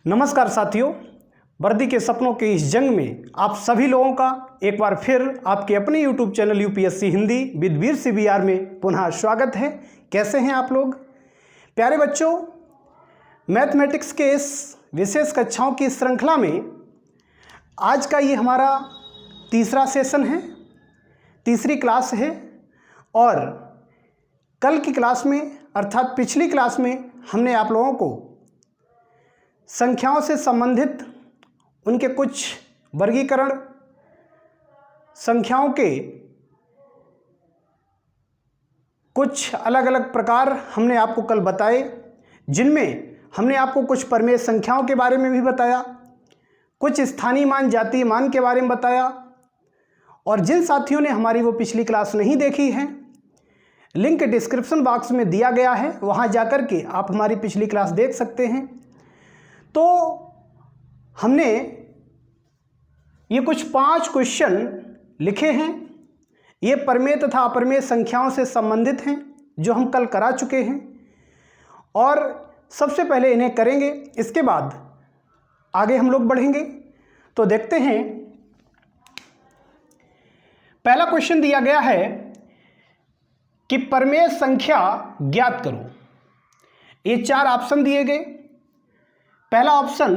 नमस्कार साथियों, वर्दी के सपनों के इस जंग में आप सभी लोगों का एक बार फिर आपके अपने YouTube channel UPSC Hindi with Veer CBR में पुनः स्वागत है। कैसे हैं आप लोग प्यारे बच्चों? मैथमेटिक्स के इस विशेष कक्षाओं की श्रृंखला में आज का ये हमारा तीसरा सेशन है, तीसरी क्लास है। और कल की क्लास में अर्थात पिछली क्लास में हमने आप लोगों को संख्याओं से संबंधित उनके कुछ वर्गीकरण, संख्याओं के कुछ अलग अलग प्रकार हमने आपको कल बताए, जिनमें हमने आपको कुछ परिमेय संख्याओं के बारे में भी बताया, कुछ स्थानीय मान, जातीय मान के बारे में बताया। और जिन साथियों ने हमारी वो पिछली क्लास नहीं देखी है, लिंक डिस्क्रिप्शन बॉक्स में दिया गया है, वहाँ जाकर के आप हमारी पिछली क्लास देख सकते हैं। तो हमने ये कुछ 5 क्वेश्चन लिखे हैं, ये परिमेय तथा अपरिमेय संख्याओं से संबंधित हैं, जो हम कल करा चुके हैं। और सबसे पहले इन्हें करेंगे, इसके बाद आगे हम लोग बढ़ेंगे। तो देखते हैं, पहला क्वेश्चन दिया गया है कि परिमेय संख्या ज्ञात करो। ये 4 ऑप्शन दिए गए। पहला ऑप्शन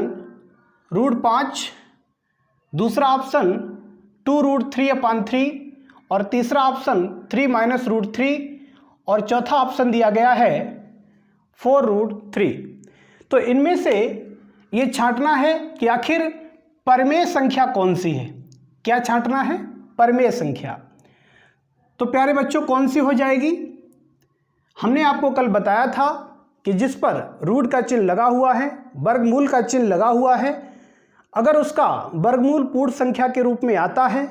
√5, दूसरा ऑप्शन 2√3/3 और तीसरा ऑप्शन 3 - √3 और चौथा ऑप्शन दिया गया है 4√3। तो इनमें से ये छांटना है कि आखिर परिमेय संख्या कौन सी है। क्या छांटना है? परिमेय संख्या। तो प्यारे बच्चों, कौन सी हो जाएगी? हमने आपको कल बताया था कि जिस पर रूट का चिन्ह लगा हुआ है, वर्गमूल का चिन्ह लगा हुआ है, अगर उसका वर्गमूल पूर्ण संख्या के रूप में आता है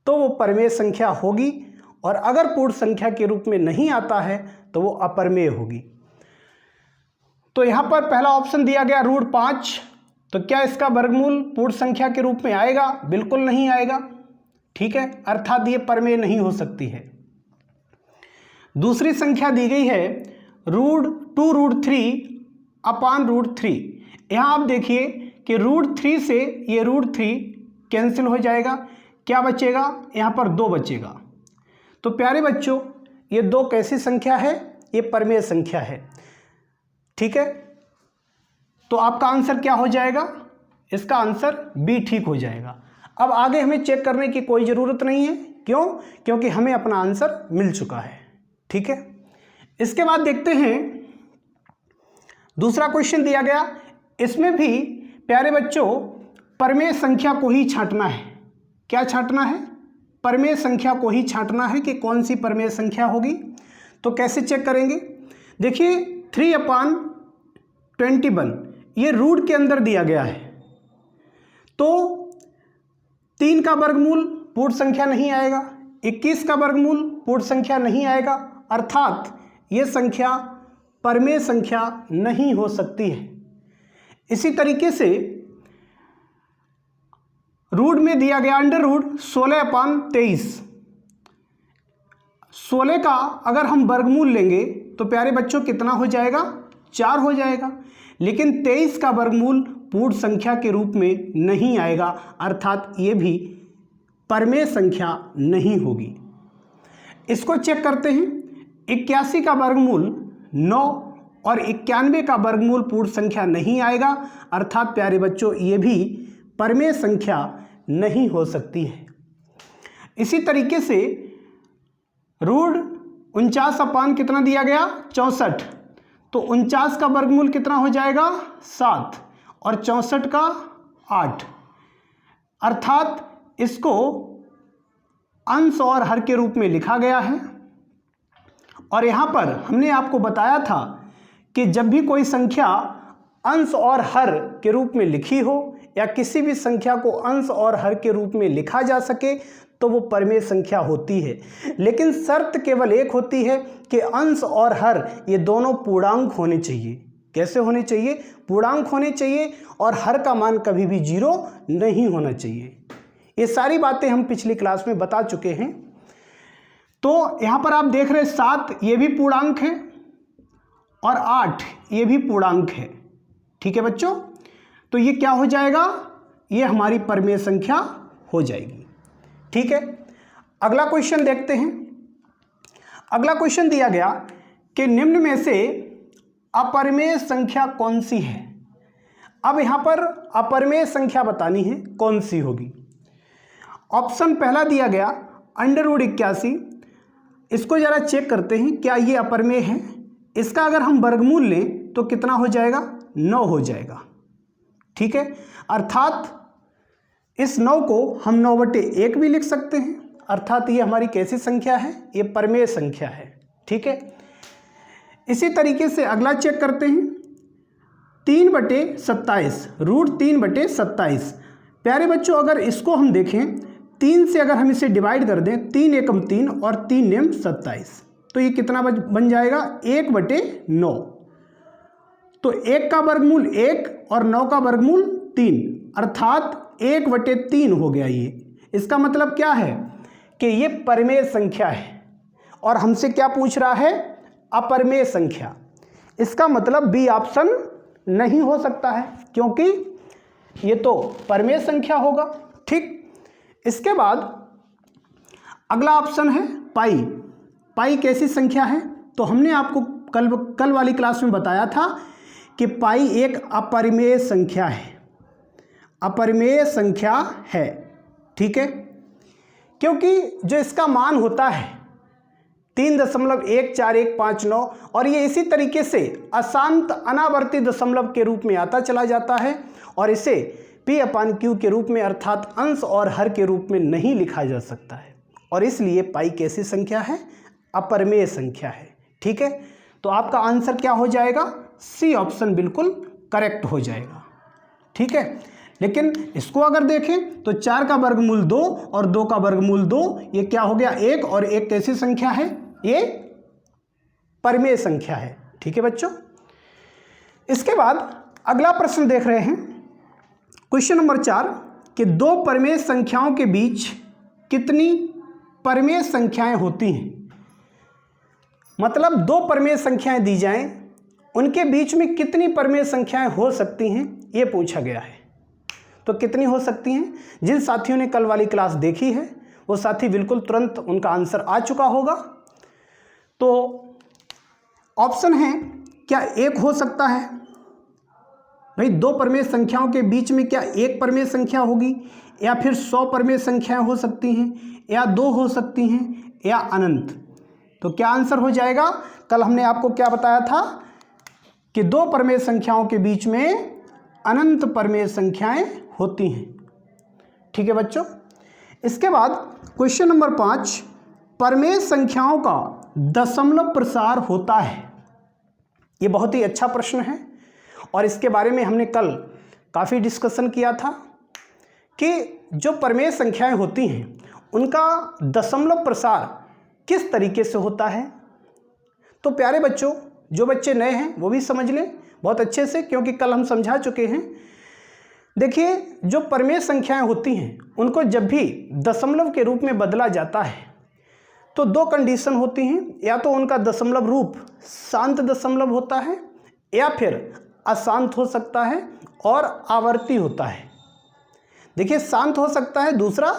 तो वो परिमेय संख्या होगी, और अगर पूर्ण संख्या के रूप में नहीं आता है तो वो अपरिमेय होगी। तो यहाँ पर पहला ऑप्शन दिया गया √5, तो क्या इसका वर्गमूल पूर्ण संख्या के रूप में आएगा? बिल्कुल नहीं आएगा। ठीक है, अर्थात ये परिमेय नहीं हो सकती है। दूसरी संख्या दी गई है √2√3/√3। यहाँ आप देखिए कि √3 से ये √3 कैंसिल हो जाएगा। क्या बचेगा? यहाँ पर 2 बचेगा। तो प्यारे बच्चों, ये 2 कैसी संख्या है? ये परिमेय संख्या है। ठीक है, तो आपका आंसर क्या हो जाएगा? इसका आंसर बी ठीक हो जाएगा। अब आगे हमें चेक करने की कोई ज़रूरत नहीं है। क्यों? क्योंकि हमें अपना आंसर मिल चुका है। ठीक है, इसके बाद देखते हैं दूसरा क्वेश्चन दिया गया। इसमें भी प्यारे बच्चों परिमेय संख्या को ही छांटना है। क्या छांटना है? परिमेय संख्या को ही छांटना है कि कौन सी परिमेय संख्या होगी। तो कैसे चेक करेंगे? देखिए 3/21 ये रूट के अंदर दिया गया है, तो 3 का वर्गमूल पूर्ण संख्या नहीं आएगा, 21 का वर्गमूल पूर्ण संख्या नहीं आएगा, अर्थात ये संख्या परिमेय संख्या नहीं हो सकती है। इसी तरीके से रूट में दिया गया √16/23, 16 का अगर हम वर्गमूल लेंगे तो प्यारे बच्चों कितना हो जाएगा? 4 हो जाएगा। लेकिन 23 का वर्गमूल पूर्ण संख्या के रूप में नहीं आएगा, अर्थात ये भी परिमेय संख्या नहीं होगी। इसको चेक करते हैं। 81 का वर्गमूल 9 और 91 का वर्गमूल पूर्ण संख्या नहीं आएगा, अर्थात प्यारे बच्चों ये भी परिमेय संख्या नहीं हो सकती है। इसी तरीके से √49 कितना दिया गया? 64, तो 49 का वर्गमूल कितना हो जाएगा? 7 और 64 का 8, अर्थात इसको अंश और हर के रूप में लिखा गया है। और यहाँ पर हमने आपको बताया था कि जब भी कोई संख्या अंश और हर के रूप में लिखी हो या किसी भी संख्या को अंश और हर के रूप में लिखा जा सके तो वो परिमेय संख्या होती है। लेकिन शर्त केवल एक होती है कि अंश और हर ये दोनों पूर्णांक होने चाहिए। कैसे होने चाहिए? पूर्णांक होने चाहिए, और हर का मान कभी भी 0 नहीं होना चाहिए। ये सारी बातें हम पिछली क्लास में बता चुके हैं। तो यहाँ पर आप देख रहे हैं 7 ये भी पूर्णांक है और 8 ये भी पूर्णांक है। ठीक है बच्चों, तो ये क्या हो जाएगा, ये हमारी परिमेय संख्या हो जाएगी। ठीक है, अगला क्वेश्चन देखते हैं। अगला क्वेश्चन दिया गया कि निम्न में से अपरिमेय संख्या कौन सी है। अब यहां पर अपरिमेय संख्या बतानी है, कौन सी होगी। ऑप्शन पहला दिया गया √81। इसको जरा चेक करते हैं, क्या ये अपरिमेय है। इसका अगर हम वर्गमूल लें तो कितना हो जाएगा, 9 हो जाएगा। ठीक है, अर्थात इस 9 को हम 9/1 भी लिख सकते हैं, अर्थात ये हमारी कैसी संख्या है, ये परिमेय संख्या है। ठीक है, इसी तरीके से अगला चेक करते हैं, 3/27, √3/27। प्यारे बच्चों, अगर इसको हम देखें 3 से अगर हम इसे डिवाइड कर दें, 3 एकम 3 और 3 नेम 27, तो ये कितना बन जाएगा, 1/9। तो 1 का वर्गमूल 1 और 9 का वर्गमूल 3, अर्थात 1/3 हो गया ये। इसका मतलब क्या है कि ये परिमेय संख्या है और हमसे क्या पूछ रहा है, अपरिमेय संख्या। इसका मतलब बी ऑप्शन नहीं हो सकता है, क्योंकि ये तो परिमेय संख्या होगा। ठीक, इसके बाद अगला ऑप्शन है पाई। पाई कैसी संख्या है, तो हमने आपको कल वाली क्लास में बताया था कि पाई एक अपरिमेय संख्या है, अपरिमेय संख्या है। ठीक है, क्योंकि जो इसका मान होता है 3.14159 और ये इसी तरीके से अशांत अनावर्ती दशमलव के रूप में आता चला जाता है और इसे P/Q के रूप में अर्थात अंश और हर के रूप में नहीं लिखा जा सकता है, और इसलिए पाई कैसी संख्या है, अपरिमेय संख्या है। ठीक है, तो आपका आंसर क्या हो जाएगा, सी ऑप्शन बिल्कुल करेक्ट हो जाएगा। ठीक है, लेकिन इसको अगर देखें तो 4 का वर्गमूल 2 और 2 का वर्गमूल 2, ये क्या हो गया, 1, और 1 कैसी संख्या है, ये परिमेय संख्या है। ठीक है बच्चों, इसके बाद अगला प्रश्न देख रहे हैं, क्वेश्चन नंबर 4 कि 2 परिमेय संख्याओं के बीच कितनी परिमेय संख्याएं होती हैं। मतलब 2 परिमेय संख्याएं दी जाएं, उनके बीच में कितनी परिमेय संख्याएं हो सकती हैं, ये पूछा गया है। तो कितनी हो सकती हैं, जिन साथियों ने कल वाली क्लास देखी है वो साथी बिल्कुल तुरंत उनका आंसर आ चुका होगा। तो ऑप्शन है, क्या 1 हो सकता है, भाई 2 परिमेय संख्याओं के बीच में क्या 1 परिमेय संख्या होगी, या फिर 100 परिमेय संख्याएं हो सकती हैं, या 2 हो सकती हैं, या अनंत। तो क्या आंसर हो जाएगा, कल हमने आपको क्या बताया था कि 2 परिमेय संख्याओं के बीच में अनंत परिमेय संख्याएं होती हैं। ठीक है बच्चों, इसके बाद क्वेश्चन नंबर 5, परिमेय संख्याओं का दशमलव प्रसार होता है। ये बहुत ही अच्छा प्रश्न है और इसके बारे में हमने कल काफ़ी डिस्कशन किया था कि जो परिमेय संख्याएं होती हैं उनका दशमलव प्रसार किस तरीके से होता है। तो प्यारे बच्चों, जो बच्चे नए हैं वो भी समझ लें बहुत अच्छे से, क्योंकि कल हम समझा चुके हैं। देखिए, जो परिमेय संख्याएं होती हैं उनको जब भी दशमलव के रूप में बदला जाता है तो 2 कंडीशन होती हैं, या तो उनका दशमलव रूप शांत दशमलव होता है या फिर अशांत हो सकता है और आवर्ती होता है। देखिए, शांत हो सकता है, दूसरा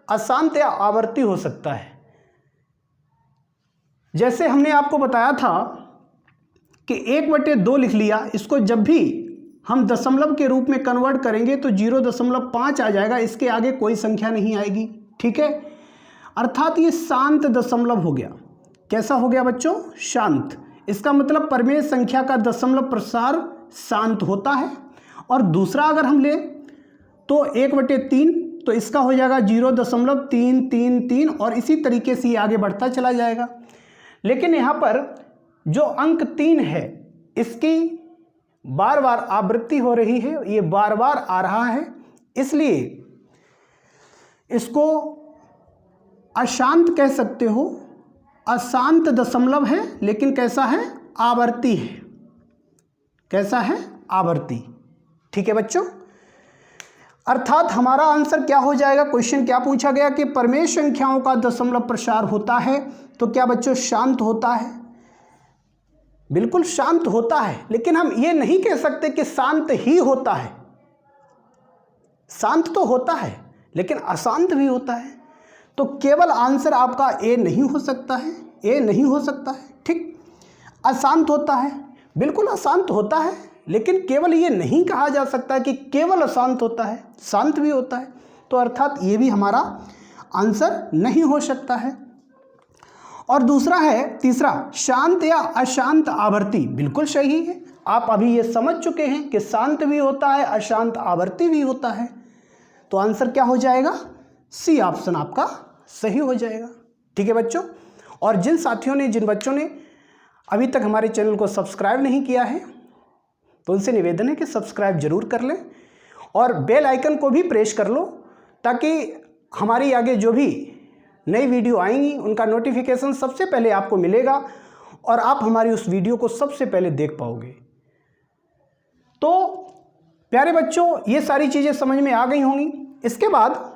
अशांत या आवर्ती हो सकता है। जैसे हमने आपको बताया था कि 1/2 लिख लिया, इसको जब भी हम दशमलव के रूप में कन्वर्ट करेंगे तो 0.5 आ जाएगा, इसके आगे कोई संख्या नहीं आएगी। ठीक है, अर्थात ये शांत दशमलव हो गया। कैसा हो गया बच्चों, शांत। इसका मतलब परिमेय संख्या का दशमलव प्रसार शांत होता है। और दूसरा अगर हम ले तो 1/3, तो इसका हो जाएगा 0.333 और इसी तरीके से ये आगे बढ़ता चला जाएगा। लेकिन यहाँ पर जो अंक 3 है इसकी बार बार आवृत्ति हो रही है, ये बार बार आ रहा है, इसलिए इसको अशांत कह सकते हो। अशांत दशमलव है लेकिन कैसा है, आवर्ती है। कैसा है, आवर्ती। ठीक है बच्चों, अर्थात हमारा आंसर क्या हो जाएगा, क्वेश्चन क्या पूछा गया कि परिमेय संख्याओं का दशमलव प्रसार होता है, तो क्या बच्चों शांत होता है। बिल्कुल शांत होता है, लेकिन हम ये नहीं कह सकते कि शांत ही होता है। शांत तो होता है लेकिन अशांत भी होता है। तो केवल आंसर आपका ए नहीं हो सकता है, ए नहीं हो सकता है। ठीक, अशांत होता है, बिल्कुल अशांत होता है, लेकिन केवल ये नहीं कहा जा सकता कि केवल अशांत होता है, शांत भी होता है। तो अर्थात ये भी हमारा आंसर नहीं हो सकता है। और दूसरा है तीसरा, शांत या अशांत आवर्ती, बिल्कुल सही है। आप अभी ये समझ चुके हैं कि शांत भी होता है, अशांत आवर्ती भी होता है। तो आंसर क्या हो जाएगा? सी ऑप्शन आपका सही हो जाएगा। ठीक है बच्चों, और जिन बच्चों ने अभी तक हमारे चैनल को सब्सक्राइब नहीं किया है तो उनसे निवेदन है कि सब्सक्राइब जरूर कर लें और बेल आइकन को भी प्रेस कर लो, ताकि हमारी आगे जो भी नई वीडियो आएंगी उनका नोटिफिकेशन सबसे पहले आपको मिलेगा और आप हमारी उस वीडियो को सबसे पहले देख पाओगे। तो प्यारे बच्चों, ये सारी चीज़ें समझ में आ गई होंगी। इसके बाद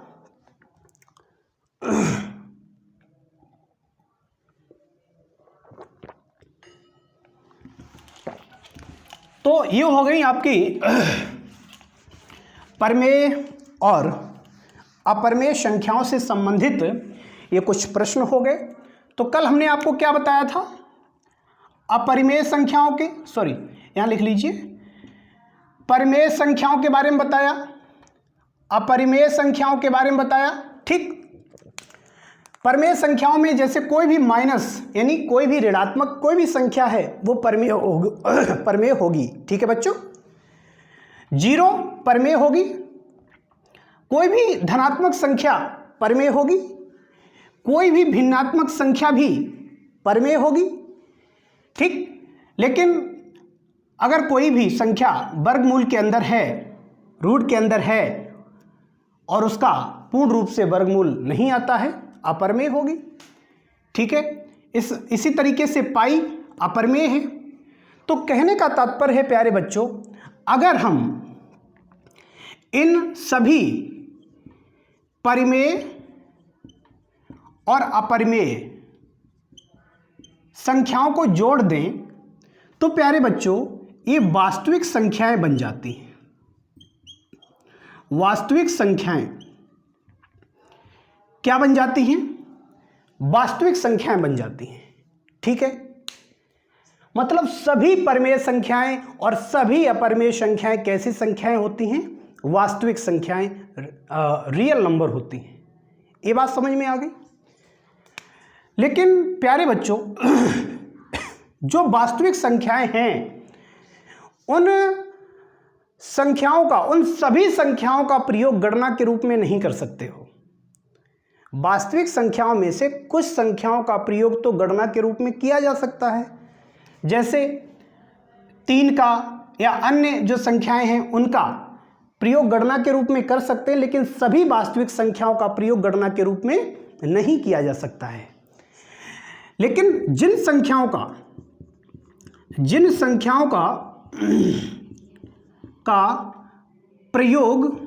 तो ये हो गई आपकी प्रमेय और अपरमेय संख्याओं से संबंधित ये कुछ प्रश्न हो गए। तो कल हमने आपको क्या बताया था? अपरिमेय संख्याओं के, सॉरी यहाँ लिख लीजिए, परिमेय संख्याओं के बारे में बताया, अपरिमेय संख्याओं के बारे में बताया। ठीक, परिमेय संख्याओं में जैसे कोई भी माइनस यानी कोई भी ऋणात्मक कोई भी संख्या है वो परिमेय होगी। ठीक है बच्चों, जीरो परिमेय होगी, कोई भी धनात्मक संख्या परिमेय होगी, कोई भी भिन्नात्मक संख्या भी परिमेय होगी। ठीक, लेकिन अगर कोई भी संख्या वर्गमूल के अंदर है, रूट के अंदर है और उसका पूर्ण रूप से वर्गमूल नहीं आता है, अपरिमेय होगी। ठीक है, इसी तरीके से पाई अपरिमेय है। तो कहने का तात्पर्य है प्यारे बच्चों, अगर हम इन सभी परिमेय और अपरिमेय संख्याओं को जोड़ दें तो प्यारे बच्चों ये वास्तविक संख्याएं बन जाती हैं। वास्तविक संख्याएं क्या बन जाती हैं? वास्तविक संख्याएं बन जाती हैं। ठीक है, मतलब सभी परिमेय संख्याएं और सभी अपरिमेय संख्याएं कैसी संख्याएं होती हैं? वास्तविक संख्याएं, रियल नंबर होती हैं। ये बात समझ में आ गई। लेकिन प्यारे बच्चों जो वास्तविक संख्याएं हैं उन संख्याओं का, उन सभी संख्याओं का प्रयोग गणना के रूप में नहीं कर सकते हो। वास्तविक संख्याओं में से कुछ संख्याओं का प्रयोग तो गणना के रूप में किया जा सकता है, जैसे 3 का या अन्य जो संख्याएं हैं उनका प्रयोग गणना के रूप में कर सकते हैं, लेकिन सभी वास्तविक संख्याओं का प्रयोग गणना के रूप में नहीं किया जा सकता है। लेकिन जिन संख्याओं का प्रयोग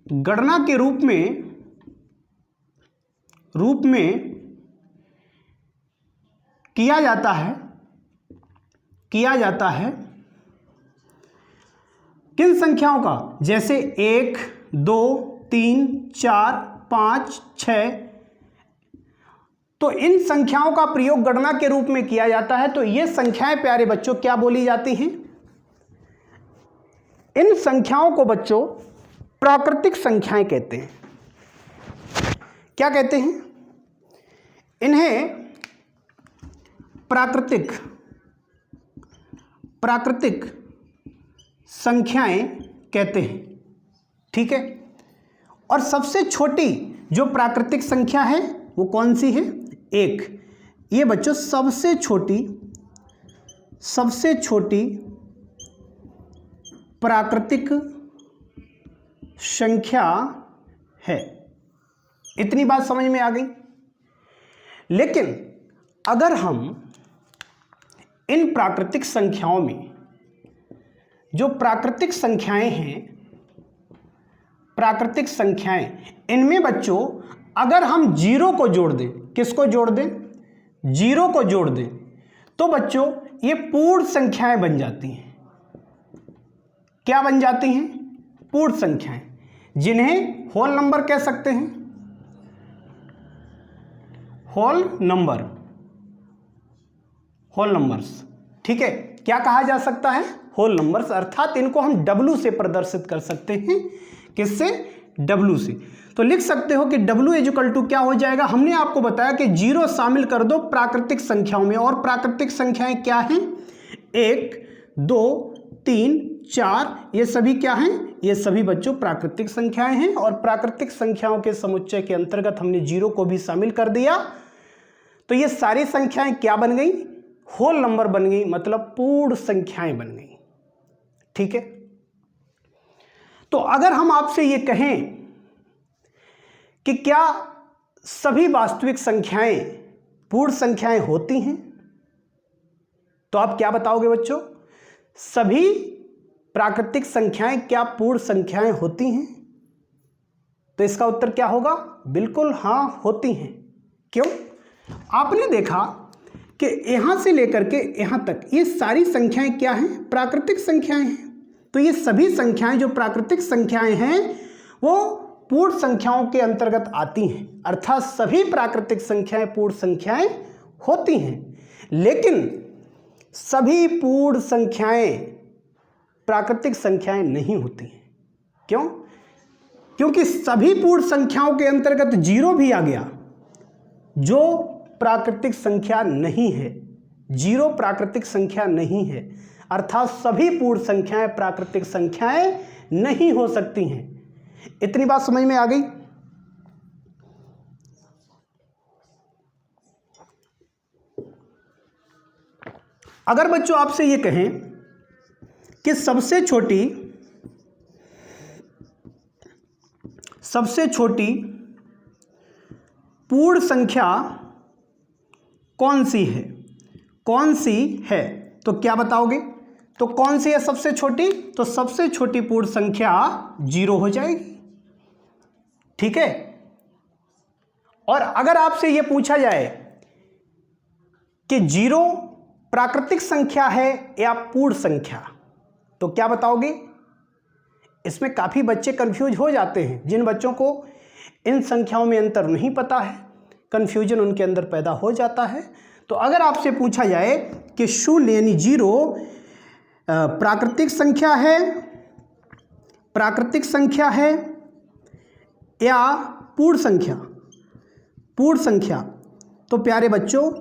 गणना के रूप में किया जाता है किन संख्याओं का? जैसे 1, 2, 3, 4, 5, 6। तो इन संख्याओं का प्रयोग गणना के रूप में किया जाता है। तो ये संख्याएं प्यारे बच्चों क्या बोली जाती हैं? इन संख्याओं को बच्चों प्राकृतिक संख्याएं कहते हैं। क्या कहते हैं? इन्हें प्राकृतिक संख्याएं कहते हैं। ठीक है, और सबसे छोटी जो प्राकृतिक संख्या है वो कौन सी है? 1। ये बच्चों सबसे छोटी प्राकृतिक संख्या है। इतनी बात समझ में आ गई। लेकिन अगर हम इन प्राकृतिक संख्याओं में जो प्राकृतिक संख्याएं इनमें बच्चों अगर हम जीरो को जोड़ दें, किसको जोड़ दें? जीरो को जोड़ दें, तो बच्चों ये पूर्ण संख्याएं बन जाती हैं। क्या बन जाती हैं? पूर्ण संख्याएं, जिन्हें होल नंबर कह सकते हैं, होल नंबर्स। ठीक है, क्या कहा जा सकता है? होल नंबर्स, अर्थात इनको हम W से प्रदर्शित कर सकते हैं। किससे? W से। तो लिख सकते हो कि W इक्वल टू क्या हो जाएगा? हमने आपको बताया कि 0 शामिल कर दो प्राकृतिक संख्याओं में, और प्राकृतिक संख्याएं क्या हैं? 1, 2, 3, 4, ये सभी क्या हैं? ये सभी बच्चों प्राकृतिक संख्याएं हैं, और प्राकृतिक संख्याओं के समुच्चय के अंतर्गत हमने 0 को भी शामिल कर दिया। तो ये सारी संख्याएं क्या बन गई? होल नंबर बन गई, मतलब पूर्ण संख्याएं बन गई। ठीक है, तो अगर हम आपसे ये कहें कि क्या सभी वास्तविक संख्याएं पूर्ण संख्याएं होती हैं, तो आप क्या बताओगे बच्चों? सभी प्राकृतिक संख्याएं क्या पूर्ण संख्याएं होती हैं? तो इसका उत्तर क्या होगा? बिल्कुल हाँ, होती हैं। क्यों? आपने देखा कि यहां से लेकर के यहां तक ये सारी संख्याएं क्या हैं? प्राकृतिक संख्याएं हैं। तो ये सभी संख्याएं जो प्राकृतिक संख्याएं हैं वो पूर्ण संख्याओं के अंतर्गत आती हैं, अर्थात सभी प्राकृतिक संख्याएं पूर्ण संख्याएं होती हैं। लेकिन सभी पूर्ण संख्याएं प्राकृतिक संख्याएं नहीं होती हैं। क्यों? क्योंकि सभी पूर्ण संख्याओं के अंतर्गत 0 भी आ गया, जो प्राकृतिक संख्या नहीं है। 0 प्राकृतिक संख्या नहीं है, अर्थात सभी पूर्ण संख्याएं प्राकृतिक संख्याएं नहीं हो सकती हैं। इतनी बात समझ में आ गई? अगर बच्चों आपसे ये कहें कि सबसे पूर्ण संख्या कौन सी है, तो क्या बताओगे? तो कौन सी है सबसे छोटी? तो सबसे छोटी पूर्ण संख्या 0 हो जाएगी। ठीक है, और अगर आपसे यह पूछा जाए कि 0 प्राकृतिक संख्या है या पूर्ण संख्या, तो क्या बताओगे? इसमें काफी बच्चे कंफ्यूज हो जाते हैं। जिन बच्चों को इन संख्याओं में अंतर नहीं पता है, कंफ्यूजन उनके अंदर पैदा हो जाता है। तो अगर आपसे पूछा जाए कि 0 यानी 0 प्राकृतिक संख्या है या पूर्ण संख्या, तो प्यारे बच्चों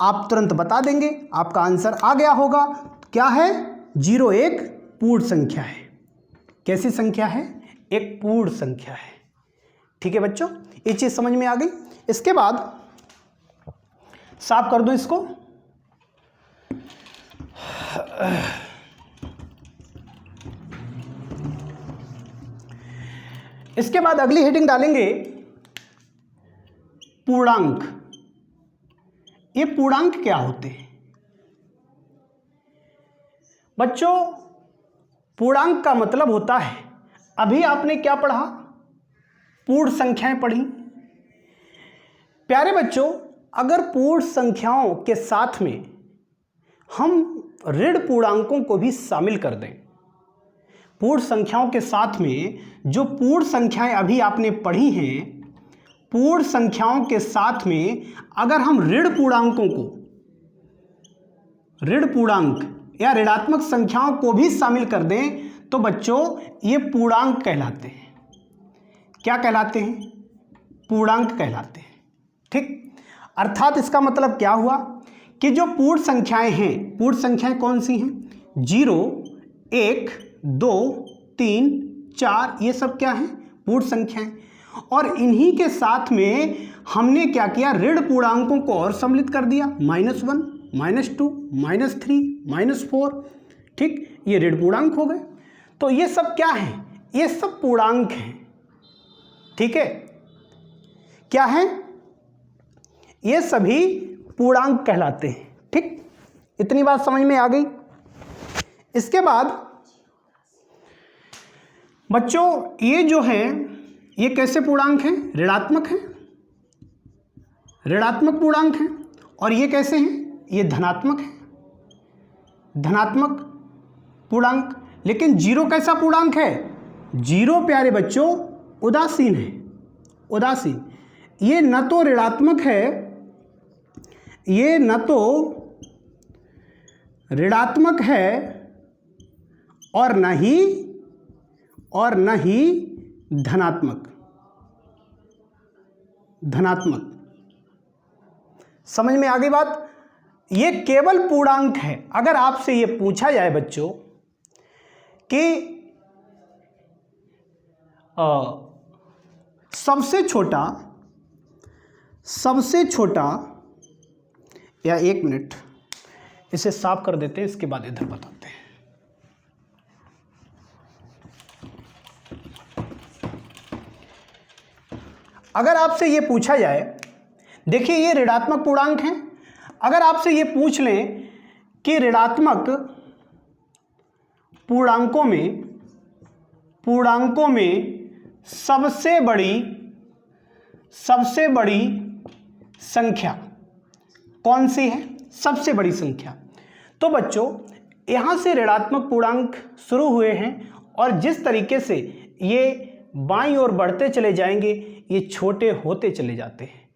आप तुरंत बता देंगे, आपका आंसर आ गया होगा। क्या है? 0 एक पूर्ण संख्या है। कैसी संख्या है? एक पूर्ण संख्या है। ठीक है बच्चों, ये चीज समझ में आ गई। इसके बाद साफ कर दो इसको। इसके बाद अगली हेडिंग डालेंगे पूर्णांक। ये पूर्णांक क्या होते हैं बच्चों? पूर्णांक का मतलब होता है, अभी आपने क्या पढ़ा? पूर्ण संख्याएं पढ़ी। प्यारे बच्चों, अगर पूर्ण संख्याओं के साथ में हम ऋण पूर्णांकों को भी शामिल कर दें, पूर्ण संख्याओं के साथ में जो पूर्ण संख्याएं अभी आपने पढ़ी हैं, पूर्ण संख्याओं के साथ में अगर हम ऋण पूर्णांक या ऋणात्मक संख्याओं को भी शामिल कर दें, तो बच्चों ये पूर्णांक कहलाते हैं। क्या कहलाते हैं? पूर्णांक कहलाते हैं। ठीक, अर्थात इसका मतलब क्या हुआ कि जो पूर्ण संख्याएं हैं, पूर्ण संख्याएं कौन सी हैं? 0, 1, 2, 3, 4, ये सब क्या हैं? पूर्ण संख्याएं। और इन्हीं के साथ में हमने क्या किया? ऋण पूर्णांकों को और सम्मिलित कर दिया, -1, -2, -3, -4। ठीक, ये ऋण पूर्णांक हो गए। तो ये सब क्या है? ये सब पूर्णांक हैं। ठीक है, क्या है? ये सभी पूर्णांक कहलाते हैं। ठीक, इतनी बात समझ में आ गई। इसके बाद बच्चों ये जो है, ये कैसे पूर्णांक हैं? ऋणात्मक हैं, ऋणात्मक पूर्णांक हैं। और ये कैसे हैं? ये धनात्मक है, धनात्मक पूर्णांक। लेकिन 0 कैसा पूर्णांक है? जीरो प्यारे बच्चों उदासीन है, उदासीन। ये न तो ऋणात्मक है, ये न तो ऋणात्मक है और न ही धनात्मक। समझ में आ गई बात? ये केवल पूर्णांक है। अगर आपसे ये पूछा जाए बच्चों कि सबसे छोटा, या एक मिनट इसे साफ कर देते हैं, इसके बाद इधर बताते हैं। अगर आपसे ये पूछा जाए, देखिए ये ऋणात्मक पूर्णांक हैं, अगर आपसे ये पूछ लें कि ऋणात्मक पूर्णांकों में सबसे बड़ी संख्या कौन सी है? सबसे बड़ी संख्या। तो बच्चों यहां से ऋणात्मक पूर्णांक शुरू हुए हैं और जिस तरीके से ये बाईं ओर बढ़ते चले जाएंगे, ये छोटे होते चले जाते हैं।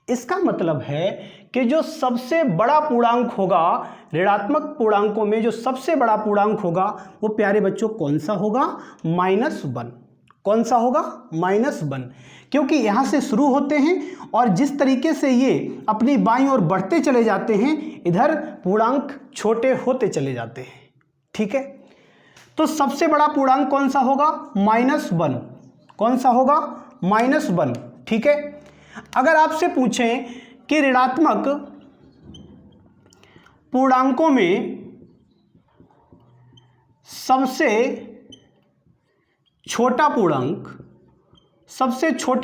इसका मतलब है कि जो सबसे बड़ा पूर्णांक होगा, ऋणात्मक पूर्णांकों में जो सबसे बड़ा पूर्णांक होगा, वो प्यारे बच्चों कौन सा होगा? -1। कौन सा होगा? -1। क्योंकि यहाँ से शुरू होते हैं और जिस तरीके से ये अपनी बाईं ओर बढ़ते चले जाते हैं, इधर पूर्णांक छोटे होते चले जाते हैं। ठीक है, तो सबसे बड़ा पूर्णांक कौन सा होगा? -1। कौन सा होगा? -1। ठीक है, अगर आपसे पूछें कि ऋणात्मक पूर्णांकों में सबसे छोटा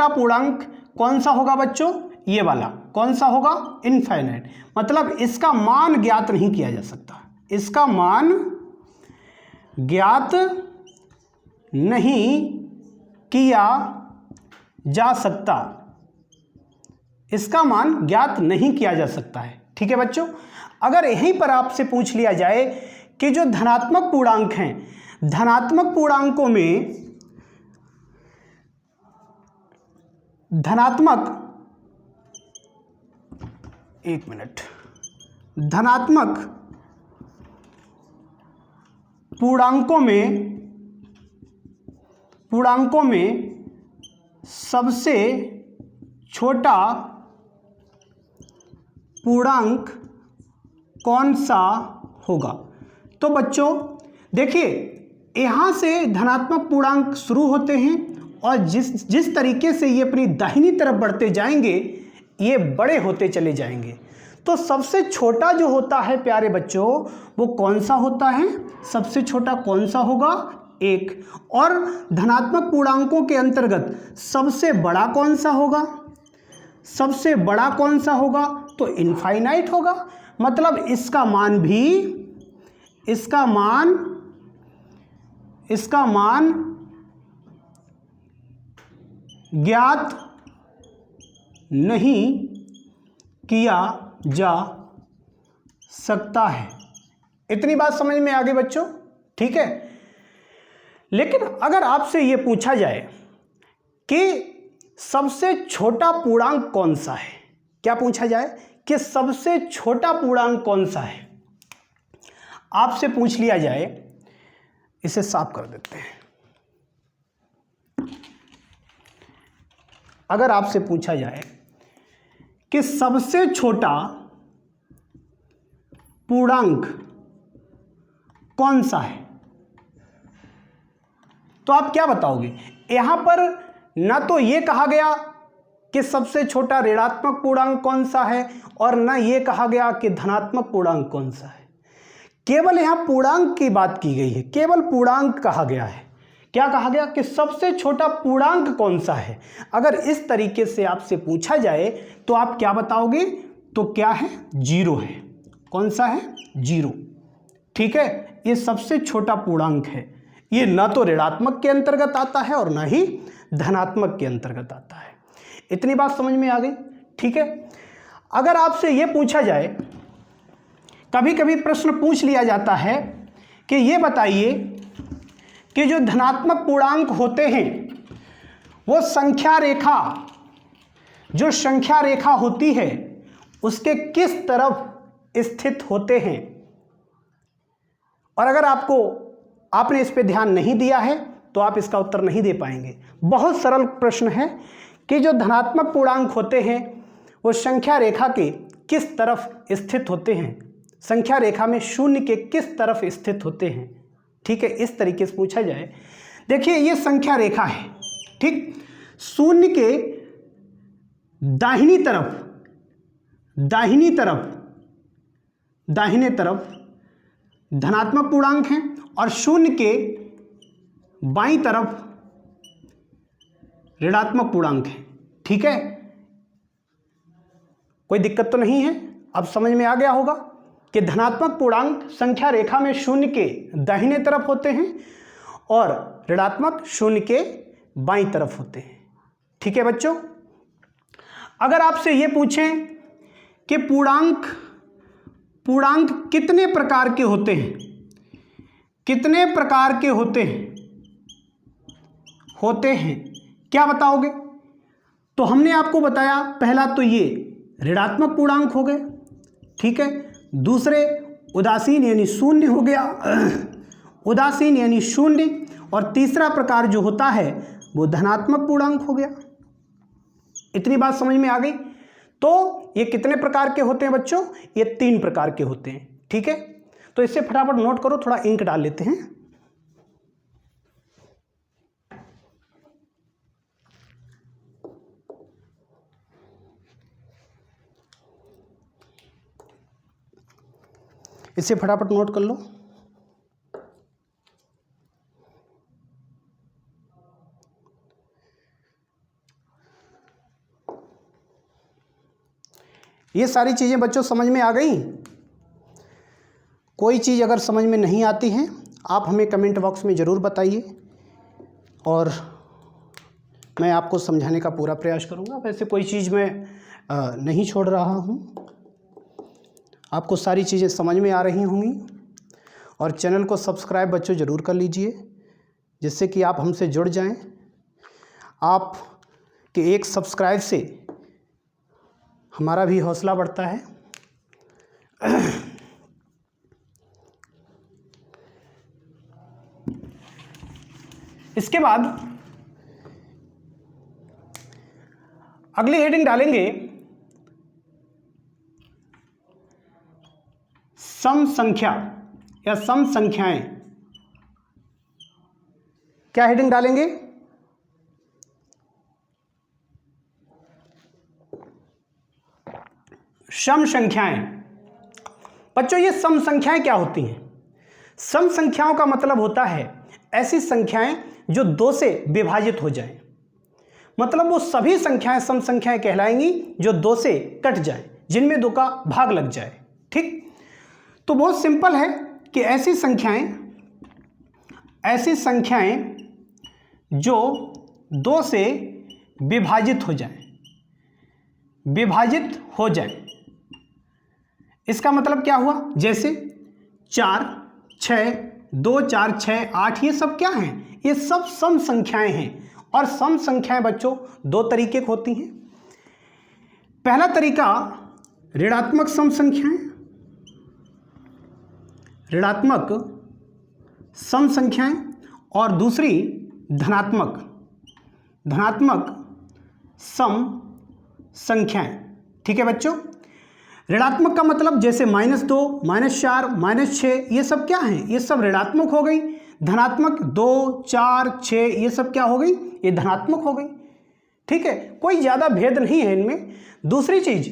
पूर्णांक कौन सा होगा बच्चों? ये वाला कौन सा होगा? इनफाइनाइट। मतलब इसका मान ज्ञात नहीं किया जा सकता, इसका मान ज्ञात नहीं किया जा सकता, इसका मान ज्ञात नहीं किया जा सकता है। ठीक है बच्चों, अगर यहीं पर आपसे पूछ लिया जाए कि जो धनात्मक पूर्णांक हैं, धनात्मक पूर्णांकों में धनात्मक पूर्णांकों में सबसे छोटा पूर्णांक कौन सा होगा? तो बच्चों देखिए, यहां से धनात्मक पूर्णांक शुरू होते हैं और जिस तरीके से ये अपनी दाहिनी तरफ बढ़ते जाएंगे, ये बड़े होते चले जाएंगे। तो सबसे छोटा जो होता है प्यारे बच्चों, वो कौन सा होता है? सबसे छोटा कौन सा होगा? 1। और धनात्मक पूर्णांकों के अंतर्गत सबसे बड़ा कौन सा होगा? सबसे बड़ा कौन सा होगा? तो इनफाइनाइट होगा। मतलब इसका मान ज्ञात नहीं किया जा सकता है। इतनी बात समझ में आ गई बच्चों? ठीक है, लेकिन अगर आपसे ये पूछा जाए कि सबसे छोटा पूर्णांक कौन सा है, क्या पूछा जाए कि सबसे छोटा पूर्णांक कौन सा है, आपसे पूछ लिया जाए, इसे साफ कर देते हैं। अगर आपसे पूछा जाए कि सबसे छोटा पूर्णांक कौन सा है, तो आप क्या बताओगे? यहां पर ना तो ये कहा गया कि सबसे छोटा ऋणात्मक पूर्णांक कौन सा है और ना ये कहा गया कि धनात्मक पूर्णांक कौन सा है। केवल यहां पूर्णांक की बात की गई है, केवल पूर्णांक कहा गया है। क्या कहा गया? कि सबसे छोटा पूर्णांक कौन सा है। अगर इस तरीके से आपसे पूछा जाए तो आप क्या बताओगे? तो क्या है? 0 है। कौन सा है? 0। ठीक है, ये सबसे छोटा पूर्णांक है। ये ना तो ऋणात्मक के अंतर्गत आता है और ना ही धनात्मक के अंतर्गत आता है। इतनी बात समझ में आ गई? ठीक है, अगर आपसे ये पूछा जाए, कभी कभी प्रश्न पूछ लिया जाता है कि ये बताइए कि जो धनात्मक पूर्णांक होते हैं वो संख्या रेखा, जो संख्या रेखा होती है उसके किस तरफ स्थित होते हैं। और अगर आपने इस पे ध्यान नहीं दिया है तो आप इसका उत्तर नहीं दे पाएंगे। बहुत सरल प्रश्न है कि जो धनात्मक पूर्णांक होते हैं वो संख्या रेखा के किस तरफ स्थित होते हैं, संख्या रेखा में शून्य के किस तरफ स्थित होते हैं। ठीक है, इस तरीके से पूछा जाए। देखिए ये संख्या रेखा है, ठीक, शून्य के दाहिनी तरफ धनात्मक पूर्णांक हैं और शून्य के बाईं तरफ ऋणात्मक पूर्णांक है। ठीक है, कोई दिक्कत तो नहीं है। अब समझ में आ गया होगा कि धनात्मक पूर्णांक संख्या रेखा में शून्य के दाहिने तरफ होते हैं और ऋणात्मक शून्य के बाईं तरफ होते हैं। ठीक है बच्चों, अगर आपसे ये पूछें कि पूर्णांक कितने प्रकार के होते हैं, कितने प्रकार के होते हैं, क्या बताओगे? तो हमने आपको बताया, पहला तो ये ऋणात्मक पूर्णांक हो गए, ठीक है, दूसरे उदासीन यानी शून्य हो गया, उदासीन यानी शून्य, और तीसरा प्रकार जो होता है वो धनात्मक पूर्णांक हो गया। इतनी बात समझ में आ गई? तो ये कितने प्रकार के होते हैं बच्चों? ये 3 प्रकार के होते हैं। ठीक है, तो इससे फटाफट नोट करो, थोड़ा इंक डाल लेते हैं। इसे फटाफट नोट कर लो। ये सारी चीज़ें बच्चों समझ में आ गई? कोई चीज़ अगर समझ में नहीं आती है आप हमें कमेंट बॉक्स में ज़रूर बताइए और मैं आपको समझाने का पूरा प्रयास करूँगा। वैसे कोई चीज़ मैं नहीं छोड़ रहा हूँ, आपको सारी चीज़ें समझ में आ रही होंगी। और चैनल को सब्सक्राइब बच्चों ज़रूर कर लीजिए जिससे कि आप हमसे जुड़ जाएं। आप के एक सब्सक्राइब से हमारा भी हौसला बढ़ता है। इसके बाद अगली हेडिंग डालेंगे सम संख्या या सम संख्याएं। क्या हेडिंग डालेंगे? सम संख्याएं। बच्चों ये सम संख्याएं क्या होती हैं? सम संख्याओं का मतलब होता है ऐसी संख्याएं जो 2 से विभाजित हो जाएं। मतलब वो सभी संख्याएं सम संख्याएं कहलाएंगी जो 2 से कट जाएं, जिनमें 2 का भाग लग जाए। ठीक, तो बहुत सिंपल है कि ऐसी संख्याएं जो 2 से विभाजित हो जाए। इसका मतलब क्या हुआ? जैसे 4, 6, 2, 4, 6, 8 ये सब क्या हैं? ये सब सम संख्याएं हैं। और सम संख्याएं बच्चों 2 तरीके की होती हैं। पहला तरीका ऋणात्मक सम संख्याएं, ऋणात्मक सम संख्याएं, और दूसरी धनात्मक सम संख्याएं। ठीक है बच्चों, ऋणात्मक का मतलब जैसे -2, -4, -6 ये सब क्या हैं? ये सब ऋणात्मक हो गई। धनात्मक 2, 4, 6 ये सब क्या हो गई? ये धनात्मक हो गई। ठीक है, कोई ज़्यादा भेद नहीं है इनमें। दूसरी चीज़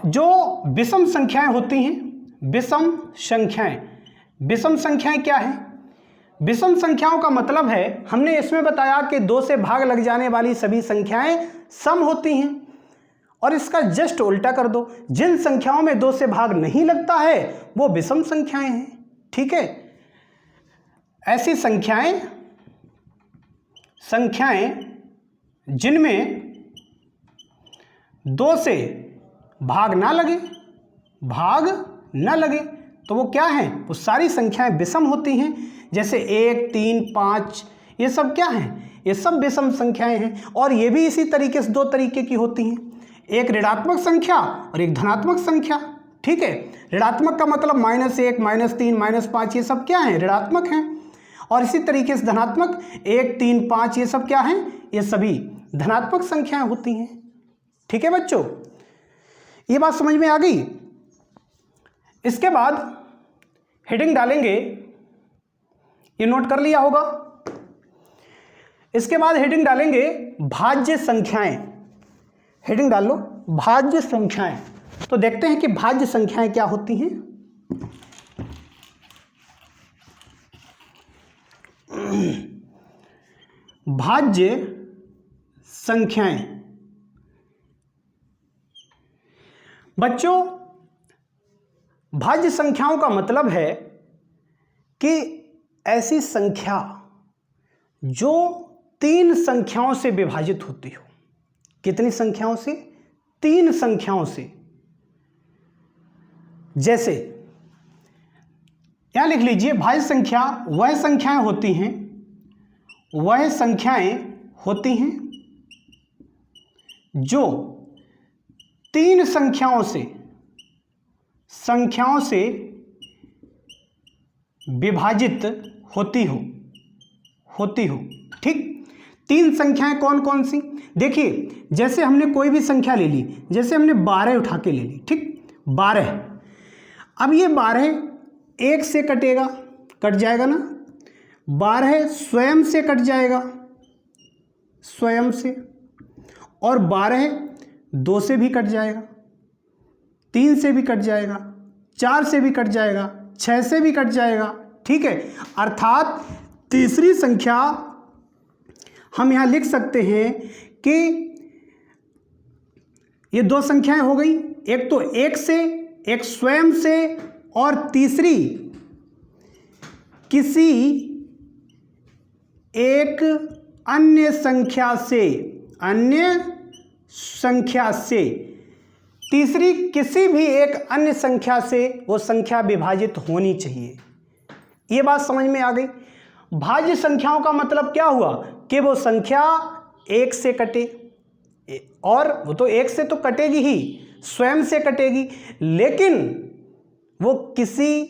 जो विषम संख्याएं होती हैं, विषम संख्याएं क्या है? विषम संख्याओं का मतलब है, हमने इसमें बताया कि 2 से भाग लग जाने वाली सभी संख्याएं सम होती हैं। और इसका जस्ट उल्टा कर दो, जिन संख्याओं में 2 से भाग नहीं लगता है वो विषम संख्याएं हैं। ठीक है, ऐसी संख्याएं जिनमें 2 से भाग ना लगे तो वो क्या हैं? वो सारी संख्याएं विषम होती हैं। जैसे 1, 3, 5, ये सब क्या हैं? ये सब विषम संख्याएं हैं। और ये भी इसी तरीके से दो तरीके की होती हैं, एक ऋणात्मक संख्या और एक धनात्मक संख्या। ठीक है, ऋणात्मक का मतलब -1, -3, -5 ये सब क्या हैं? ऋणात्मक हैं। और इसी तरीके से धनात्मक 1, 3, 5 ये सब क्या हैं? ये सभी धनात्मक संख्याएं होती हैं। ठीक है बच्चों, ये बात समझ में आ गई। इसके बाद हेडिंग डालेंगे, ये नोट कर लिया होगा। इसके बाद हेडिंग डालेंगे भाज्य संख्याएं। हेडिंग डाल लो भाज्य संख्याएं। तो देखते हैं कि भाज्य संख्याएं क्या होती हैं। भाज्य संख्याएं बच्चों, भाज्य संख्याओं का मतलब है कि ऐसी संख्या जो 3 संख्याओं से विभाजित होती हो। कितनी संख्याओं से? 3 संख्याओं से। जैसे यहां लिख लीजिए, भाज्य संख्या वह संख्याएं होती हैं जो 3 संख्याओं से विभाजित होती हो। ठीक, 3 संख्याएं कौन कौन सी? देखिए, जैसे हमने कोई भी संख्या ले ली, जैसे हमने 12 उठा के ले ली। ठीक, 12। अब ये 12 1 से कटेगा, कट जाएगा ना। 12 स्वयं से कट जाएगा, स्वयं से। और 12 2 से भी कट जाएगा, 3 से भी कट जाएगा, 4 से भी कट जाएगा, 6 से भी कट जाएगा। ठीक है, अर्थात तीसरी संख्या हम यहां लिख सकते हैं कि ये 2 संख्याएं हो गई, एक तो 1 से, एक स्वयं से, और तीसरी किसी एक अन्य संख्या से, तीसरी किसी भी एक अन्य संख्या से वो संख्या विभाजित होनी चाहिए। ये बात समझ में आ गई। भाज्य संख्याओं का मतलब क्या हुआ कि वो संख्या 1 से कटे, और वो तो 1 से तो कटेगी ही, स्वयं से कटेगी, लेकिन वो किसी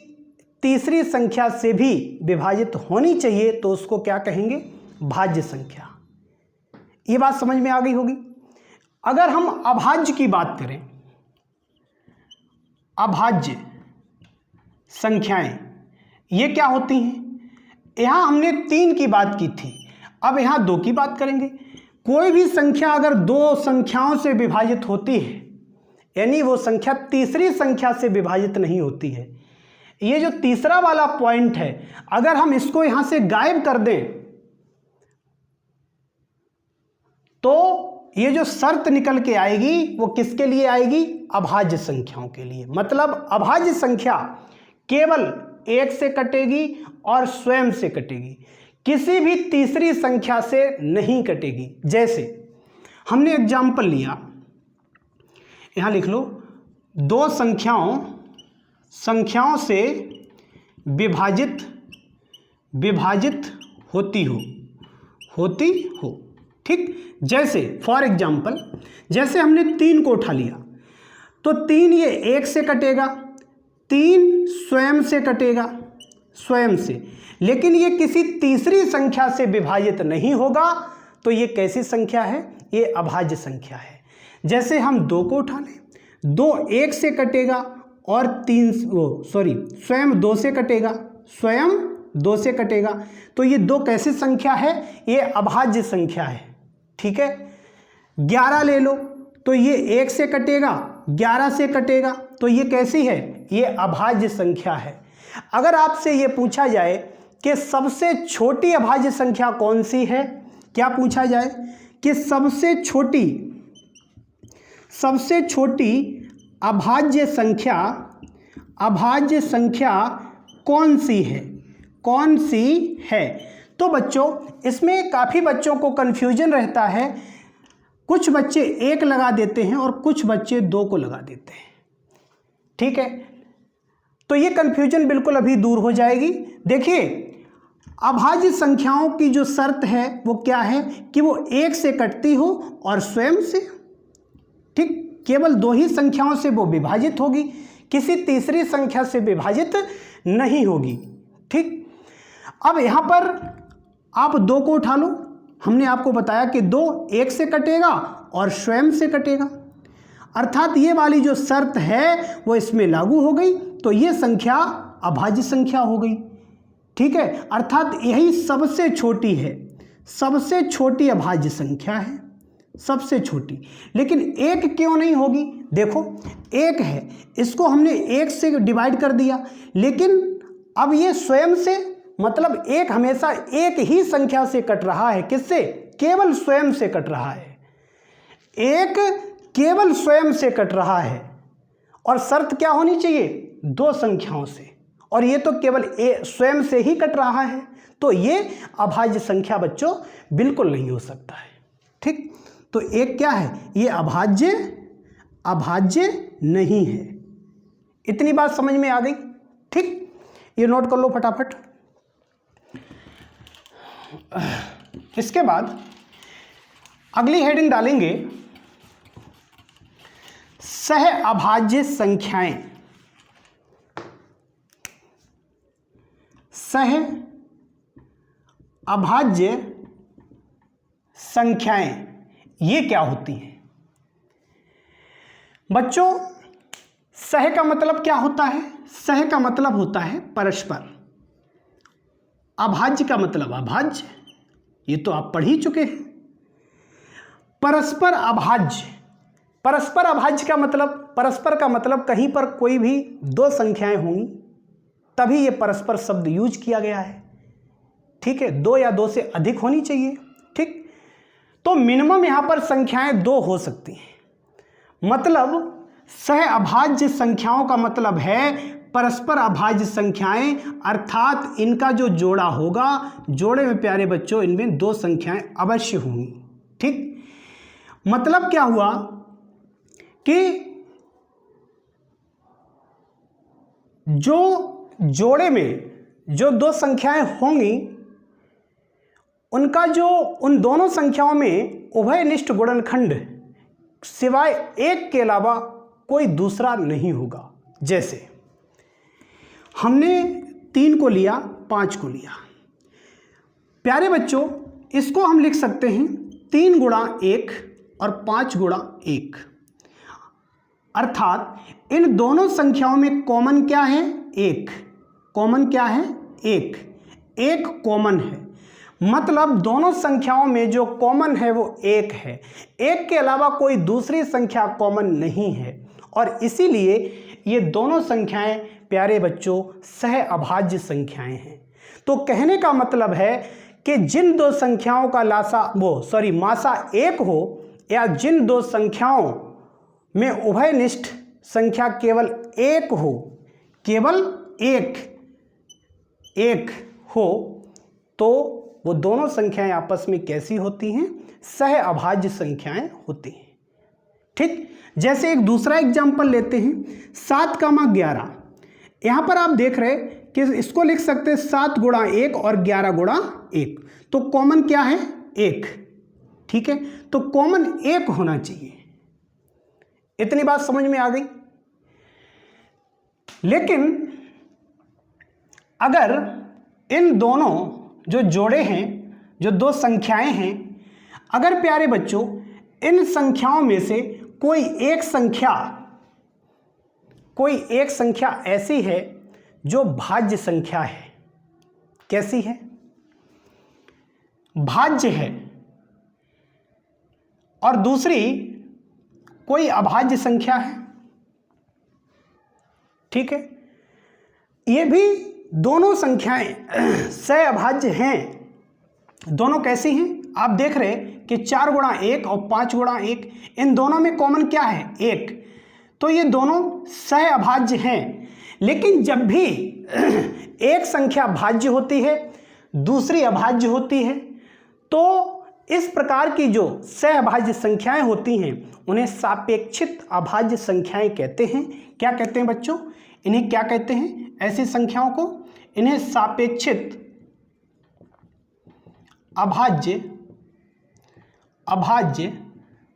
तीसरी संख्या से भी विभाजित होनी चाहिए, तो उसको क्या कहेंगे? भाज्य संख्या। ये बात समझ में आ गई होगी। अगर हम अभाज्य की बात करें, अभाज्य संख्याएं ये क्या होती हैं? यहां हमने 3 की बात की थी, अब यहां 2 की बात करेंगे। कोई भी संख्या अगर 2 संख्याओं से विभाजित होती है, यानी वो संख्या तीसरी संख्या से विभाजित नहीं होती है। ये जो तीसरा वाला पॉइंट है, अगर हम इसको यहां से गायब कर दें तो ये जो शर्त निकल के आएगी वो किसके लिए आएगी? अभाज्य संख्याओं के लिए। मतलब अभाज्य संख्या केवल 1 से कटेगी और स्वयं से कटेगी, किसी भी तीसरी संख्या से नहीं कटेगी। जैसे हमने एग्जाम्पल लिया, यहां लिख लो, 2 संख्याओं से विभाजित होती हो। ठीक, जैसे फॉर एग्जाम्पल, जैसे हमने 3 को उठा लिया, तो 3 ये 1 से कटेगा, 3 स्वयं से कटेगा, स्वयं से, लेकिन ये किसी तीसरी संख्या से विभाजित नहीं होगा, तो ये कैसी संख्या है? ये अभाज्य संख्या है। जैसे हम 2 को उठा लें, 2 1 से कटेगा और स्वयं 2 से कटेगा, तो ये 2 कैसी संख्या है? ये अभाज्य संख्या है। ठीक है, 11 ले लो, तो ये 1 से कटेगा, 11 से कटेगा, तो ये कैसी है? ये अभाज्य संख्या है। अगर आपसे ये पूछा जाए कि सबसे छोटी अभाज्य संख्या कौन सी है, क्या पूछा जाए कि सबसे छोटी अभाज्य संख्या कौन सी है? तो बच्चों, इसमें काफ़ी बच्चों को कन्फ्यूजन रहता है। कुछ बच्चे 1 लगा देते हैं और कुछ बच्चे 2 को लगा देते हैं। ठीक है, तो ये कन्फ्यूजन बिल्कुल अभी दूर हो जाएगी। देखिए, अभाज्य संख्याओं की जो शर्त है वो क्या है कि वो 1 से कटती हो और स्वयं से, ठीक, केवल 2 ही संख्याओं से वो विभाजित होगी, किसी तीसरी संख्या से विभाजित नहीं होगी। ठीक, अब यहाँ पर आप 2 को उठा लो, हमने आपको बताया कि 2 1 से कटेगा और स्वयं से कटेगा, अर्थात ये वाली जो शर्त है वो इसमें लागू हो गई, तो ये संख्या अभाज्य संख्या हो गई। ठीक है, अर्थात यही सबसे छोटी है, सबसे छोटी अभाज्य संख्या है, सबसे छोटी। लेकिन 1 क्यों नहीं होगी? देखो 1 है, इसको हमने 1 से डिवाइड कर दिया, लेकिन अब ये स्वयं से, मतलब 1 हमेशा एक ही संख्या से कट रहा है। किससे? केवल स्वयं से कट रहा है। 1 केवल स्वयं से कट रहा है, और शर्त क्या होनी चाहिए? 2 संख्याओं से, और ये तो केवल स्वयं से ही कट रहा है, तो ये अभाज्य संख्या बच्चों बिल्कुल नहीं हो सकता है। ठीक, तो 1 क्या है? ये अभाज्य नहीं है। इतनी बात समझ में आ गई? ठीक, ये नोट कर लो फटाफट। इसके बाद अगली हेडिंग डालेंगे सह अभाज्य संख्याएं। सह अभाज्य संख्याएं ये क्या होती हैं? बच्चों, सह का मतलब क्या होता है? सह का मतलब होता है परस्पर। अभाज्य का मतलब अभाज्य, ये तो आप पढ़ ही चुके हैं। परस्पर अभाज्य, परस्पर अभाज्य का मतलब, परस्पर का मतलब कहीं पर कोई भी 2 संख्याएं होंगी तभी ये परस्पर शब्द यूज किया गया है। ठीक है, 2 या 2 से अधिक होनी चाहिए। ठीक, तो मिनिमम यहां पर संख्याएं 2 हो सकती हैं। मतलब सह अभाज्य संख्याओं का मतलब है परस्पर अभाज्य संख्याएं, अर्थात इनका जो जोड़ा होगा, जोड़े में प्यारे बच्चों इनमें 2 संख्याएं अवश्य होंगी। ठीक, मतलब क्या हुआ कि जो जोड़े में जो 2 संख्याएं होंगी उनका जो उन दोनों संख्याओं में उभयनिष्ठ गुणनखंड सिवाय 1 के अलावा कोई दूसरा नहीं होगा। जैसे हमने 3 को लिया, 5 को लिया, प्यारे बच्चों इसको हम लिख सकते हैं 3 गुणा 1 और 5 गुणा 1, अर्थात इन दोनों संख्याओं में कॉमन क्या है? 1। कॉमन क्या है? 1 कॉमन है, मतलब दोनों संख्याओं में जो कॉमन है वो 1 है। 1 के अलावा कोई दूसरी संख्या कॉमन नहीं है, और इसीलिए ये दोनों संख्याएं प्यारे बच्चों सह अभाज्य संख्याएं हैं। तो कहने का मतलब है कि जिन 2 संख्याओं का मासा 1 हो, या जिन 2 संख्याओं में उभयनिष्ठ संख्या केवल 1 हो, केवल एक हो, तो वो दोनों संख्याएं आपस में कैसी होती हैं? सह अभाज्य संख्याएं होती हैं। ठीक, जैसे एक दूसरा एग्जाम्पल लेते हैं 7,11। यहां पर आप देख रहे कि इसको लिख सकते हैं 7 गुणा 1 और 11 गुणा 1, तो कॉमन क्या है? 1। ठीक है, तो कॉमन 1 होना चाहिए। इतनी बात समझ में आ गई? लेकिन अगर इन दोनों जो जोड़े हैं, जो 2 संख्याएं हैं, अगर प्यारे बच्चों इन संख्याओं में से कोई एक संख्या ऐसी है जो भाज्य संख्या है, कैसी है? भाज्य है, और दूसरी कोई अभाज्य संख्या है। ठीक है, ये भी दोनों संख्याएं सह अभाज्य हैं। दोनों कैसी हैं? आप देख रहे हैं कि 4 गुणा 1 और 5 गुणा 1, इन दोनों में कॉमन क्या है? 1। तो ये दोनों सह अभाज्य हैं। लेकिन जब भी एक संख्या भाज्य होती है, दूसरी अभाज्य होती है, तो इस प्रकार की जो सह अभाज्य संख्याएं होती हैं उन्हें सापेक्षित अभाज्य संख्याएं कहते हैं। क्या कहते हैं बच्चों? इन्हें क्या कहते हैं? ऐसी संख्याओं को इन्हें सापेक्षित अभाज्य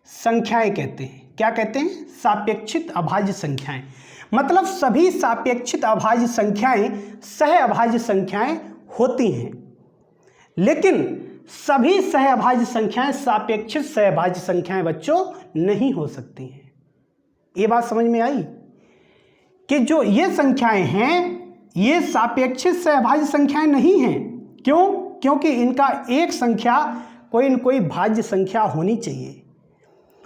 संख्याएं कहते हैं। क्या कहते हैं? सापेक्षित अभाज्य संख्याएं। मतलब सभी सापेक्षित अभाज्य संख्याएं सह अभाज्य संख्याएं होती हैं, लेकिन सभी सह अभाज्य संख्याएं सापेक्षित सह अभाज्य संख्याएं बच्चों नहीं हो सकती हैं। ये बात समझ में आई कि जो ये संख्याएं हैं ये सापेक्षित सह अभाज्य संख्याएं नहीं हैं। क्यों? क्योंकि इनका एक संख्या कोई न कोई भाज्य संख्या होनी चाहिए,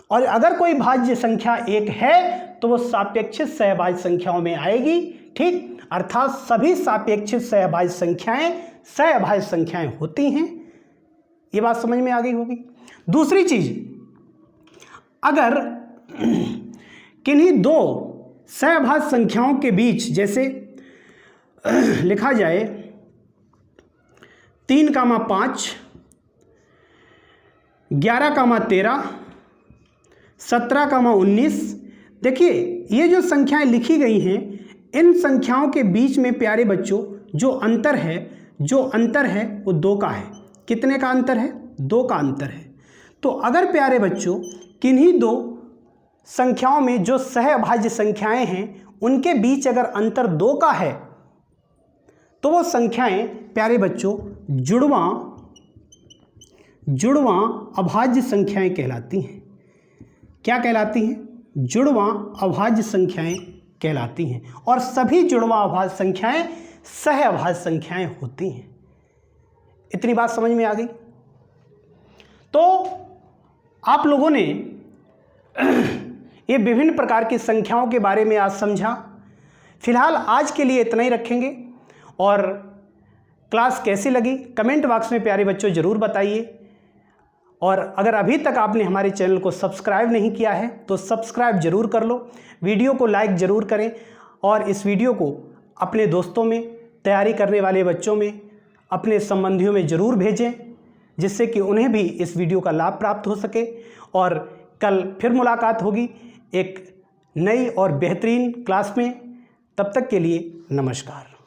और अगर कोई भाज्य संख्या एक है तो वो सापेक्षित सहभाज्य संख्याओं में आएगी। ठीक, अर्थात सभी सापेक्षित सहभाज्य संख्याएं सहभाज्य संख्याएं होती हैं। ये बात समझ में आ गई होगी। दूसरी चीज, अगर किन्हीं दो सहभाज्य संख्याओं के बीच जैसे लिखा जाए 3,5, 11,13, 17,19, देखिए ये जो संख्याएं लिखी गई हैं, इन संख्याओं के बीच में प्यारे बच्चों जो अंतर है वो 2 का है। कितने का अंतर है? 2 का अंतर है। तो अगर प्यारे बच्चों किन्हीं दो संख्याओं में जो सहअभाज्य संख्याएं हैं उनके बीच अगर अंतर 2 का है तो वो संख्याएं प्यारे बच्चों जुड़वां अभाज्य संख्याएं कहलाती हैं। क्या कहलाती हैं? जुड़वां अभाज्य संख्याएं कहलाती हैं, और सभी जुड़वां अभाज्य संख्याएं सह अभाज्य संख्याएं होती हैं। इतनी बात समझ में आ गई? तो आप लोगों ने ये विभिन्न प्रकार की संख्याओं के बारे में आज समझा। फिलहाल आज के लिए इतना ही रखेंगे, और क्लास कैसी लगी कमेंट बॉक्स में प्यारे बच्चों ज़रूर बताइए। और अगर अभी तक आपने हमारे चैनल को सब्सक्राइब नहीं किया है तो सब्सक्राइब जरूर कर लो, वीडियो को लाइक ज़रूर करें, और इस वीडियो को अपने दोस्तों में, तैयारी करने वाले बच्चों में, अपने संबंधियों में ज़रूर भेजें, जिससे कि उन्हें भी इस वीडियो का लाभ प्राप्त हो सके। और कल फिर मुलाकात होगी एक नई और बेहतरीन क्लास में। तब तक के लिए नमस्कार।